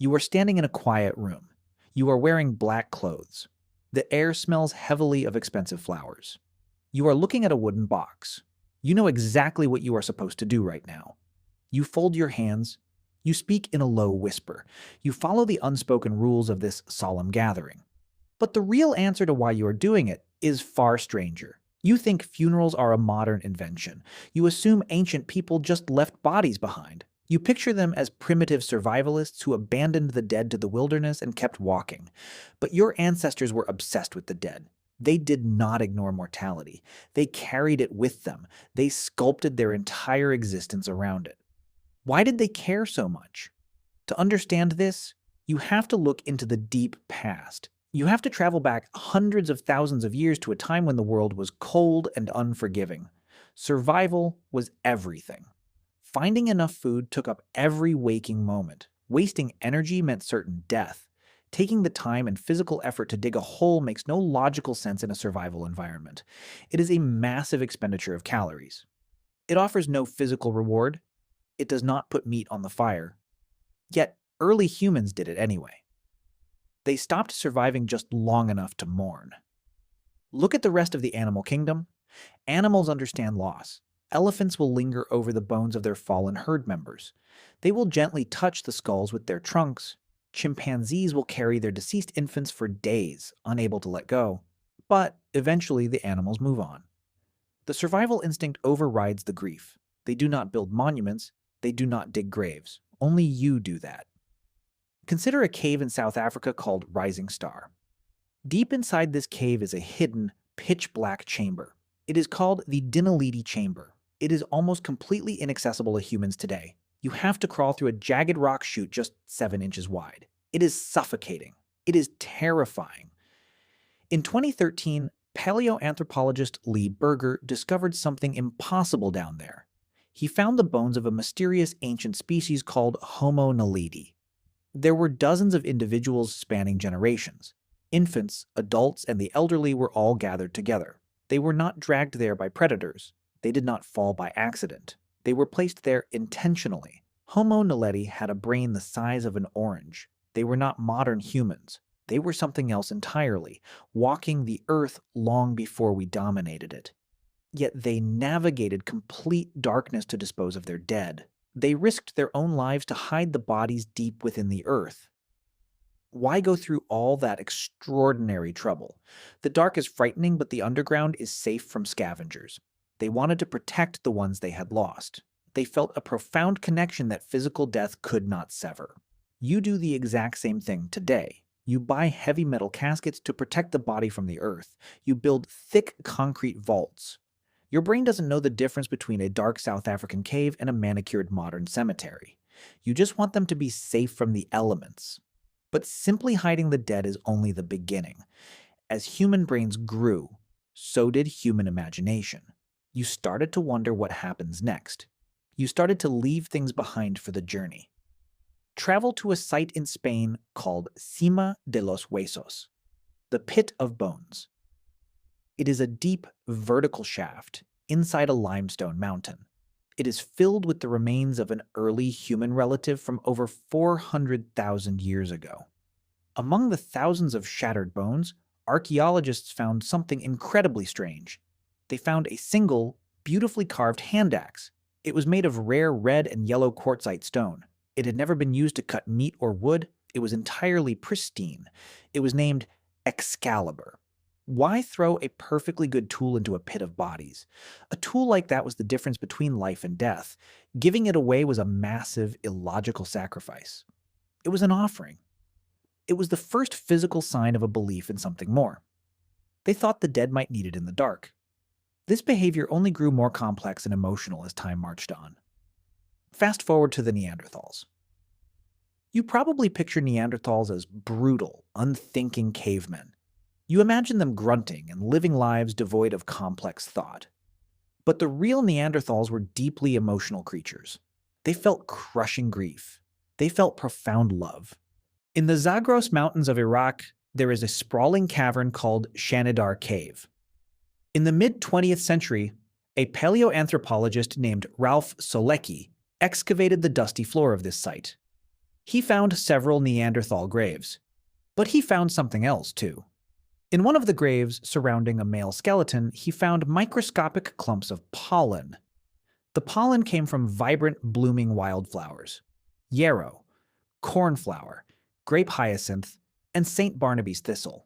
You are standing in a quiet room. You are wearing black clothes. The air smells heavily of expensive flowers. You are looking at a wooden box. You know exactly what you are supposed to do right now. You fold your hands. You speak in a low whisper. You follow the unspoken rules of this solemn gathering. But the real answer to why you are doing it is far stranger. You think funerals are a modern invention. You assume ancient people just left bodies behind. You picture them as primitive survivalists who abandoned the dead to the wilderness and kept walking. But your ancestors were obsessed with the dead. They did not ignore mortality. They carried it with them. They sculpted their entire existence around it. Why did they care so much? To understand this, you have to look into the deep past. You have to travel back hundreds of thousands of years to a time when the world was cold and unforgiving. Survival was everything. Finding enough food took up every waking moment. Wasting energy meant certain death. Taking the time and physical effort to dig a hole makes no logical sense in a survival environment. It is a massive expenditure of calories. It offers no physical reward. It does not put meat on the fire. Yet, early humans did it anyway. They stopped surviving just long enough to mourn. Look at the rest of the animal kingdom. Animals understand loss. Elephants will linger over the bones of their fallen herd members. They will gently touch the skulls with their trunks. Chimpanzees will carry their deceased infants for days, unable to let go. But eventually the animals move on. The survival instinct overrides the grief. They do not build monuments. They do not dig graves. Only you do that. Consider a cave in South Africa called Rising Star. Deep inside this cave is a hidden, pitch-black chamber. It is called the naledi chamber. It is almost completely inaccessible to humans today. You have to crawl through a jagged rock chute just 7 inches wide. It is suffocating. It is terrifying. In 2013, paleoanthropologist Lee Berger discovered something impossible down there. He found the bones of a mysterious ancient species called Homo naledi. There were dozens of individuals spanning generations. Infants, adults, and the elderly were all gathered together. They were not dragged there by predators. They did not fall by accident. They were placed there intentionally. Homo naledi had a brain the size of an orange. They were not modern humans. They were something else entirely, walking the earth long before we dominated it. Yet they navigated complete darkness to dispose of their dead. They risked their own lives to hide the bodies deep within the earth. Why go through all that extraordinary trouble? The dark is frightening, but the underground is safe from scavengers. They wanted to protect the ones they had lost. They felt a profound connection that physical death could not sever. You do the exact same thing today. You buy heavy metal caskets to protect the body from the earth. You build thick concrete vaults. Your brain doesn't know the difference between a dark South African cave and a manicured modern cemetery. You just want them to be safe from the elements. But simply hiding the dead is only the beginning. As human brains grew, so did human imagination. You started to wonder what happens next. You started to leave things behind for the journey. Travel to a site in Spain called Cima de los Huesos, the Pit of Bones. It is a deep, vertical shaft inside a limestone mountain. It is filled with the remains of an early human relative from over 400,000 years ago. Among the thousands of shattered bones, archaeologists found something incredibly strange. They found a single, beautifully carved hand axe. It was made of rare red and yellow quartzite stone. It had never been used to cut meat or wood. It was entirely pristine. It was named Excalibur. Why throw a perfectly good tool into a pit of bodies? A tool like that was the difference between life and death. Giving it away was a massive, illogical sacrifice. It was an offering. It was the first physical sign of a belief in something more. They thought the dead might need it in the dark. This behavior only grew more complex and emotional as time marched on. Fast forward to the Neanderthals. You probably picture Neanderthals as brutal, unthinking cavemen. You imagine them grunting and living lives devoid of complex thought. But the real Neanderthals were deeply emotional creatures. They felt crushing grief. They felt profound love. In the Zagros Mountains of Iraq, there is a sprawling cavern called Shanidar Cave. In the mid-20th century, a paleoanthropologist named Ralph Solecki excavated the dusty floor of this site. He found several Neanderthal graves, but he found something else too. In one of the graves surrounding a male skeleton, he found microscopic clumps of pollen. The pollen came from vibrant, blooming wildflowers: yarrow, cornflower, grape hyacinth, and St. Barnaby's thistle.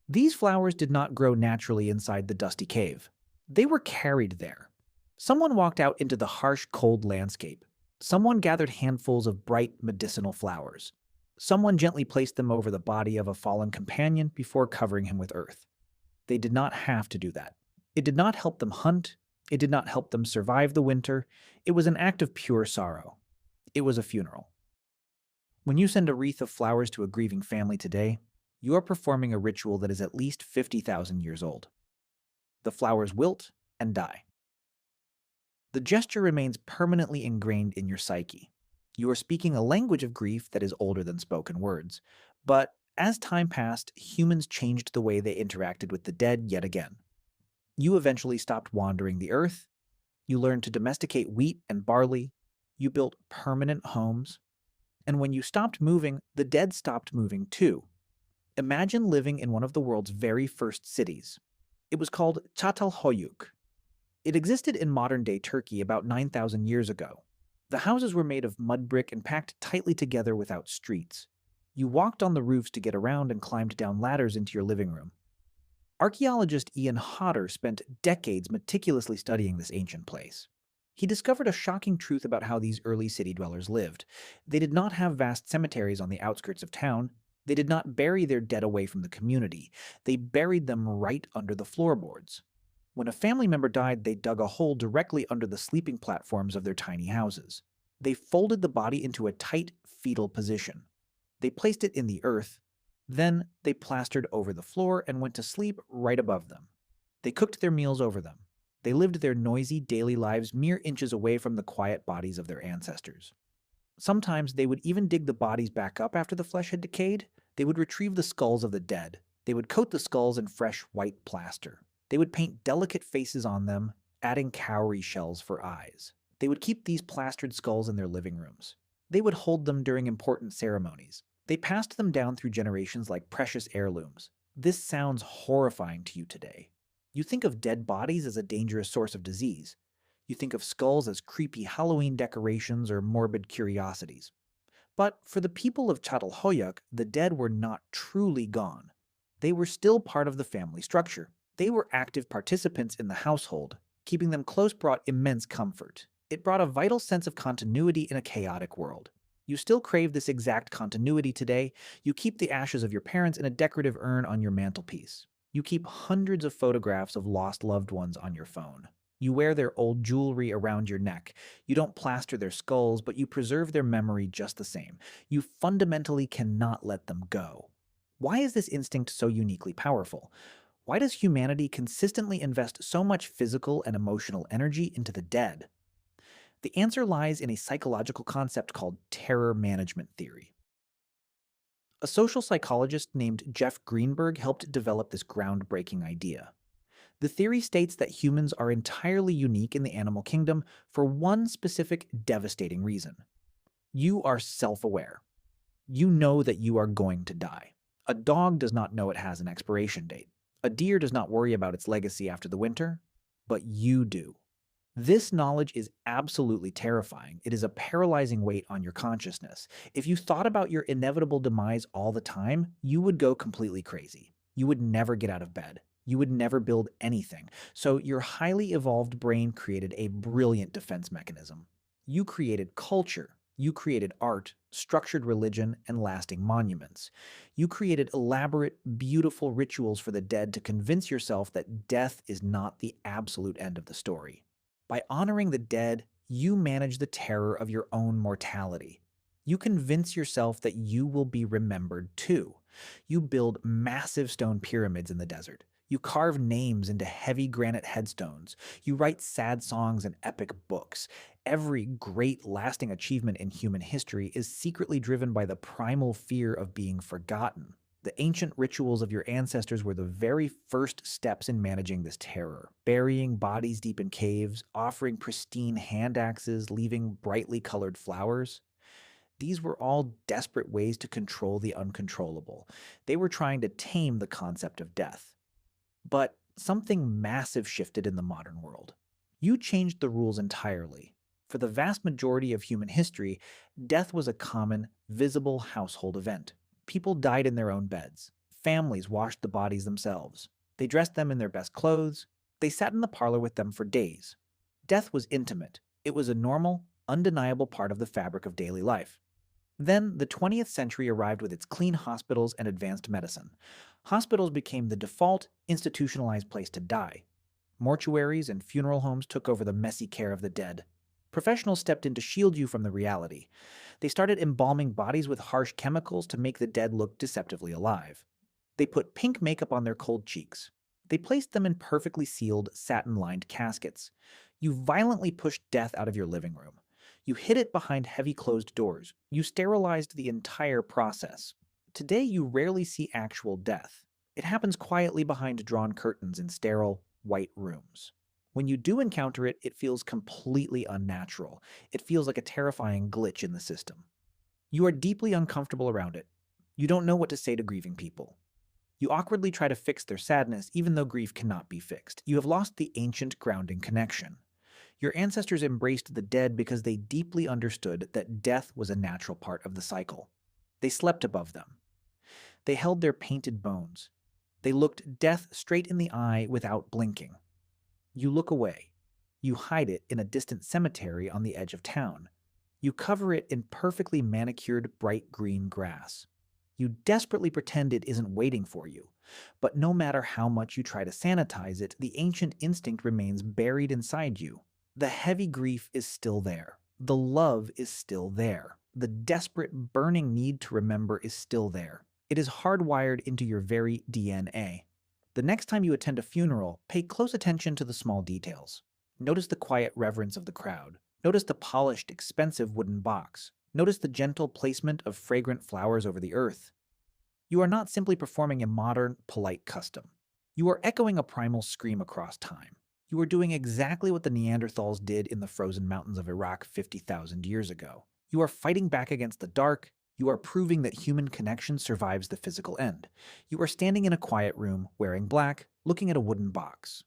These flowers did not grow naturally inside the dusty cave. They were carried there. Someone walked out into the harsh, cold landscape. Someone gathered handfuls of bright medicinal flowers. Someone gently placed them over the body of a fallen companion before covering him with earth. They did not have to do that. It did not help them hunt. It did not help them survive the winter. It was an act of pure sorrow. It was a funeral. When you send a wreath of flowers to a grieving family today, you are performing a ritual that is at least 50,000 years old. The flowers wilt and die. The gesture remains permanently ingrained in your psyche. You are speaking a language of grief that is older than spoken words. But as time passed, humans changed the way they interacted with the dead yet again. You eventually stopped wandering the earth. You learned to domesticate wheat and barley. You built permanent homes. And when you stopped moving, the dead stopped moving too. Imagine living in one of the world's very first cities. It was called Çatalhöyük. It existed in modern-day Turkey about 9,000 years ago. The houses were made of mud brick and packed tightly together without streets. You walked on the roofs to get around and climbed down ladders into your living room. Archaeologist Ian Hodder spent decades meticulously studying this ancient place. He discovered a shocking truth about how these early city dwellers lived. They did not have vast cemeteries on the outskirts of town. They did not bury their dead away from the community. They buried them right under the floorboards. When a family member died, they dug a hole directly under the sleeping platforms of their tiny houses. They folded the body into a tight, fetal position. They placed it in the earth. Then they plastered over the floor and went to sleep right above them. They cooked their meals over them. They lived their noisy daily lives mere inches away from the quiet bodies of their ancestors. Sometimes they would even dig the bodies back up after the flesh had decayed. They would retrieve the skulls of the dead. They would coat the skulls in fresh white plaster. They would paint delicate faces on them, adding cowrie shells for eyes. They would keep these plastered skulls in their living rooms. They would hold them during important ceremonies. They passed them down through generations like precious heirlooms. This sounds horrifying to you today. You think of dead bodies as a dangerous source of disease. You think of skulls as creepy Halloween decorations or morbid curiosities. But for the people of Çatalhöyük, the dead were not truly gone. They were still part of the family structure. They were active participants in the household. Keeping them close brought immense comfort. It brought a vital sense of continuity in a chaotic world. You still crave this exact continuity today. You keep the ashes of your parents in a decorative urn on your mantelpiece. You keep hundreds of photographs of lost loved ones on your phone. You wear their old jewelry around your neck. You don't plaster their skulls, but you preserve their memory just the same. You fundamentally cannot let them go. Why is this instinct so uniquely powerful? Why does humanity consistently invest so much physical and emotional energy into the dead? The answer lies in a psychological concept called terror management theory. A social psychologist named Jeff Greenberg helped develop this groundbreaking idea. The theory states that humans are entirely unique in the animal kingdom for one specific devastating reason. You are self-aware. You know that you are going to die. A dog does not know it has an expiration date. A deer does not worry about its legacy after the winter, but you do. This knowledge is absolutely terrifying. It is a paralyzing weight on your consciousness. If you thought about your inevitable demise all the time, you would go completely crazy. You would never get out of bed. You would never build anything. So your highly evolved brain created a brilliant defense mechanism. You created culture. You created art, structured religion, and lasting monuments. You created elaborate, beautiful rituals for the dead to convince yourself that death is not the absolute end of the story. By honoring the dead, you manage the terror of your own mortality. You convince yourself that you will be remembered too. You build massive stone pyramids in the desert. You carve names into heavy granite headstones. You write sad songs and epic books. Every great, lasting achievement in human history is secretly driven by the primal fear of being forgotten. The ancient rituals of your ancestors were the very first steps in managing this terror. Burying bodies deep in caves, offering pristine hand axes, leaving brightly colored flowers. These were all desperate ways to control the uncontrollable. They were trying to tame the concept of death. But something massive shifted in the modern world. You changed the rules entirely. For the vast majority of human history, death was a common, visible household event. People died in their own beds. Families washed the bodies themselves. They dressed them in their best clothes. They sat in the parlor with them for days. Death was intimate. It was a normal, undeniable part of the fabric of daily life. Then, the 20th century arrived with its clean hospitals and advanced medicine. Hospitals became the default, institutionalized place to die. Mortuaries and funeral homes took over the messy care of the dead. Professionals stepped in to shield you from the reality. They started embalming bodies with harsh chemicals to make the dead look deceptively alive. They put pink makeup on their cold cheeks. They placed them in perfectly sealed, satin-lined caskets. You violently pushed death out of your living room. You hid it behind heavy closed doors. You sterilized the entire process. Today, you rarely see actual death. It happens quietly behind drawn curtains in sterile, white rooms. When you do encounter it, it feels completely unnatural. It feels like a terrifying glitch in the system. You are deeply uncomfortable around it. You don't know what to say to grieving people. You awkwardly try to fix their sadness, even though grief cannot be fixed. You have lost the ancient grounding connection. Your ancestors embraced the dead because they deeply understood that death was a natural part of the cycle. They slept above them. They held their painted bones. They looked death straight in the eye without blinking. You look away. You hide it in a distant cemetery on the edge of town. You cover it in perfectly manicured bright green grass. You desperately pretend it isn't waiting for you. But no matter how much you try to sanitize it, the ancient instinct remains buried inside you. The heavy grief is still there. The love is still there. The desperate, burning need to remember is still there. It is hardwired into your very DNA. The next time you attend a funeral, pay close attention to the small details. Notice the quiet reverence of the crowd. Notice the polished, expensive wooden box. Notice the gentle placement of fragrant flowers over the earth. You are not simply performing a modern, polite custom. You are echoing a primal scream across time. You are doing exactly what the Neanderthals did in the frozen mountains of Iraq 50,000 years ago. You are fighting back against the dark. You are proving that human connection survives the physical end. You are standing in a quiet room, wearing black, looking at a wooden box.